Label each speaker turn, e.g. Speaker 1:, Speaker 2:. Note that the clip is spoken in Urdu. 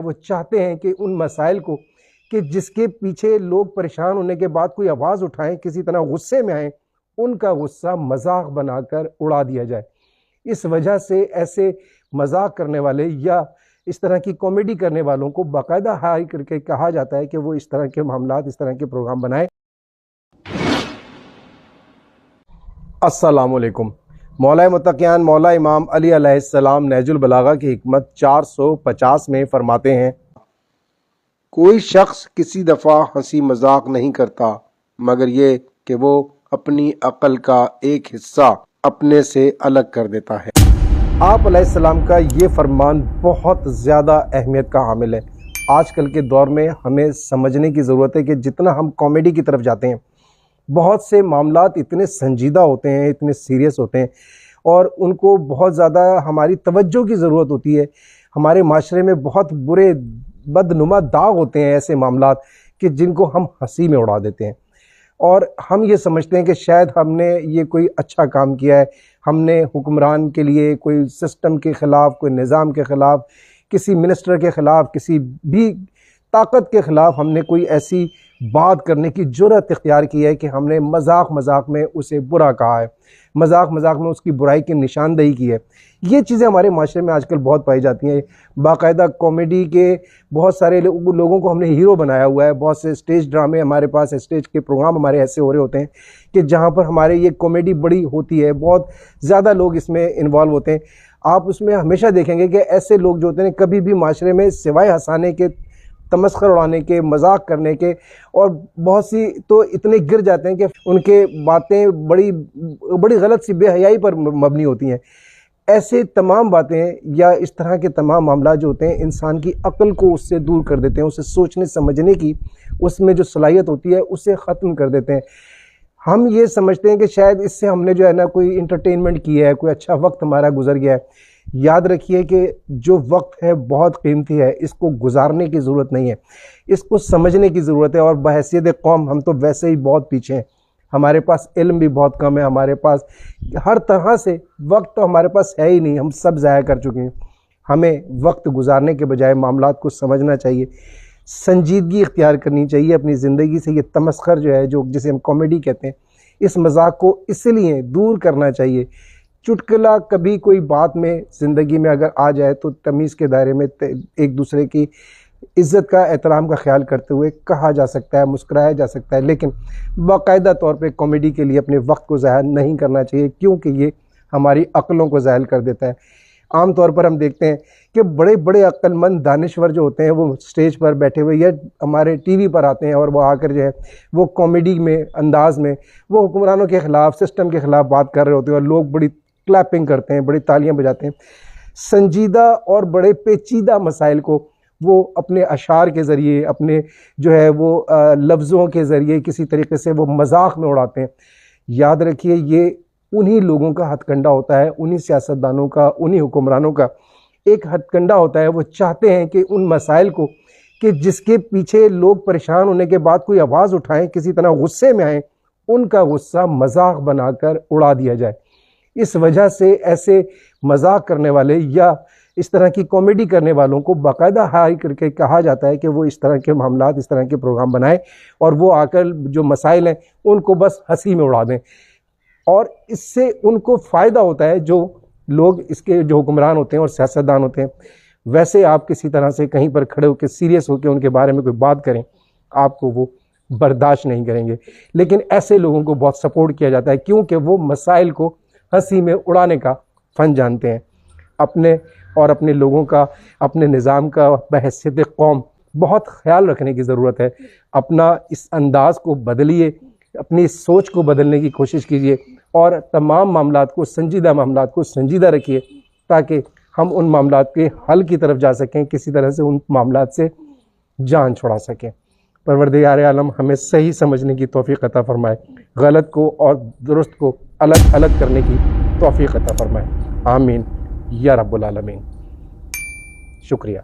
Speaker 1: وہ چاہتے ہیں کہ ان مسائل کو کہ جس کے پیچھے لوگ پریشان ہونے کے بعد کوئی آواز اٹھائیں، کسی طرح غصے میں آئیں، ان کا غصہ مذاق بنا کر اڑا دیا جائے۔ اس وجہ سے ایسے مذاق کرنے والے یا اس طرح کی کامیڈی کرنے والوں کو باقاعدہ ہائی کر کے کہا جاتا ہے کہ وہ اس طرح کے معاملات، اس طرح کے پروگرام بنائیں۔ السلام علیکم۔ مولا متقیان مولا امام علی علیہ السلام نہج البلاغہ کی حکمت 450 میں فرماتے ہیں، کوئی شخص کسی دفعہ ہنسی مذاق نہیں کرتا مگر یہ کہ وہ اپنی عقل کا ایک حصہ اپنے سے الگ کر دیتا ہے۔ آپ علیہ السلام کا یہ فرمان بہت زیادہ اہمیت کا حامل ہے۔ آج کل کے دور میں ہمیں سمجھنے کی ضرورت ہے کہ جتنا ہم کامیڈی کی طرف جاتے ہیں، بہت سے معاملات اتنے سنجیدہ ہوتے ہیں، اتنے سیریس ہوتے ہیں، اور ان کو بہت زیادہ ہماری توجہ کی ضرورت ہوتی ہے۔ ہمارے معاشرے میں بہت برے بدنما داغ ہوتے ہیں ایسے معاملات کہ جن کو ہم ہنسی میں اڑا دیتے ہیں، اور ہم یہ سمجھتے ہیں کہ شاید ہم نے یہ کوئی اچھا کام کیا ہے، ہم نے حکمران کے لیے کوئی سسٹم کے خلاف، کوئی نظام کے خلاف، کسی منسٹر کے خلاف، کسی بھی طاقت کے خلاف ہم نے کوئی ایسی بات کرنے کی جرأت اختیار کی ہے کہ ہم نے مذاق میں اسے برا کہا ہے، مذاق میں اس کی برائی کی نشاندہی کی ہے۔ یہ چیزیں ہمارے معاشرے میں آج کل بہت پائی جاتی ہیں۔ باقاعدہ کامیڈی کے بہت سارے لوگوں کو ہم نے ہیرو بنایا ہوا ہے۔ بہت سے اسٹیج ڈرامے ہمارے پاس، اسٹیج کے پروگرام ہمارے ایسے ہو رہے ہوتے ہیں کہ جہاں پر ہمارے یہ کامیڈی بڑی ہوتی ہے، بہت زیادہ لوگ اس میں انوالو ہوتے ہیں۔ آپ اس میں ہمیشہ دیکھیں گے کہ ایسے لوگ جو ہوتے ہیں کبھی بھی معاشرے میں سوائے ہنسانے کے، تمسخر اڑانے کے، مذاق کرنے کے، اور بہت سی تو اتنے گر جاتے ہیں کہ ان کے باتیں بڑی غلط سی بے حیائی پر مبنی ہوتی ہیں۔ ایسے تمام باتیں یا اس طرح کے تمام معاملات جو ہوتے ہیں انسان کی عقل کو اس سے دور کر دیتے ہیں، اسے سوچنے سمجھنے کی اس میں جو صلاحیت ہوتی ہے اسے ختم کر دیتے ہیں۔ ہم یہ سمجھتے ہیں کہ شاید اس سے ہم نے جو ہے نا کوئی انٹرٹینمنٹ کی ہے، کوئی اچھا وقت ہمارا گزر گیا ہے۔ یاد رکھیے کہ جو وقت ہے بہت قیمتی ہے، اس کو گزارنے کی ضرورت نہیں ہے، اس کو سمجھنے کی ضرورت ہے۔ اور بحیثیت قوم ہم تو ویسے ہی بہت پیچھے ہیں، ہمارے پاس علم بھی بہت کم ہے، ہمارے پاس ہر طرح سے وقت تو ہمارے پاس ہے ہی نہیں، ہم سب ضائع کر چکے ہیں۔ ہمیں وقت گزارنے کے بجائے معاملات کو سمجھنا چاہیے، سنجیدگی اختیار کرنی چاہیے اپنی زندگی سے۔ یہ تمسخر جو ہے، جسے ہم کامیڈی کہتے ہیں، اس مذاق کو اس لیے دور کرنا چاہیے۔ چٹکلا کبھی کوئی بات میں زندگی میں اگر آ جائے تو تمیز کے دائرے میں ایک دوسرے کی عزت کا، احترام کا خیال کرتے ہوئے کہا جا سکتا ہے، مسکرایا جا سکتا ہے، لیکن باقاعدہ طور پہ کامیڈی کے لیے اپنے وقت کو ضائع نہیں کرنا چاہیے، کیونکہ یہ ہماری عقلوں کو ضائع کر دیتا ہے۔ عام طور پر ہم دیکھتے ہیں کہ بڑے بڑے عقل مند دانشور جو ہوتے ہیں وہ اسٹیج پر بیٹھے ہوئے یا ہمارے ٹی وی پر آتے ہیں، اور وہ آ کر جو ہے وہ کامیڈی میں انداز میں وہ حکمرانوں کے خلاف، سسٹم کے خلاف بات کر رہے ہوتے ہیں، اور لوگ بڑی کلیپنگ کرتے ہیں، بڑی تالیاں بجاتے ہیں۔ سنجیدہ اور بڑے پیچیدہ مسائل کو وہ اپنے اشعار کے ذریعے، اپنے جو ہے وہ لفظوں کے ذریعے کسی طریقے سے وہ مذاق میں اڑاتے ہیں۔ یاد رکھیے یہ انہی لوگوں کا ہتھ کنڈا ہوتا ہے، انہی سیاستدانوں کا، انہی حکمرانوں کا ایک ہتھ کنڈا ہوتا ہے۔ وہ چاہتے ہیں کہ ان مسائل کو کہ جس کے پیچھے لوگ پریشان ہونے کے بعد کوئی آواز اٹھائیں، کسی طرح غصے میں آئیں، ان کا غصہ مذاق بنا کر اڑا دیا جائے۔ اس وجہ سے ایسے مذاق کرنے والے یا اس طرح کی کامیڈی کرنے والوں کو باقاعدہ ہائی کر کے کہا جاتا ہے کہ وہ اس طرح کے معاملات، اس طرح کے پروگرام بنائیں، اور وہ آ کر جو مسائل ہیں ان کو بس ہنسی میں اڑا دیں۔ اور اس سے ان کو فائدہ ہوتا ہے، جو لوگ اس کے جو حکمران ہوتے ہیں اور سیاستدان ہوتے ہیں۔ ویسے آپ کسی طرح سے کہیں پر کھڑے ہو کے سیریس ہو کے ان کے بارے میں کوئی بات کریں، آپ کو وہ برداشت نہیں کریں گے، لیکن ایسے لوگوں کو بہت سپورٹ کیا جاتا ہے، کیونکہ وہ مسائل کو ہنسی میں اڑانے کا فن جانتے ہیں۔ اپنے اور اپنے لوگوں کا، اپنے نظام کا بحیثیت قوم بہت خیال رکھنے کی ضرورت ہے۔ اپنا اس انداز کو بدلیے، اپنی سوچ کو بدلنے کی کوشش کیجیے، اور تمام معاملات کو، سنجیدہ معاملات کو سنجیدہ رکھیے، تاکہ ہم ان معاملات کے حل کی طرف جا سکیں، کسی طرح سے ان معاملات سے جان چھڑا سکیں۔ پروردگار عالم ہمیں صحیح سمجھنے کی توفیق عطا فرمائے، غلط کو اور درست کو الگ الگ کرنے کی توفیق عطا فرمائے۔ آمین یا رب العالمین۔ شکریہ۔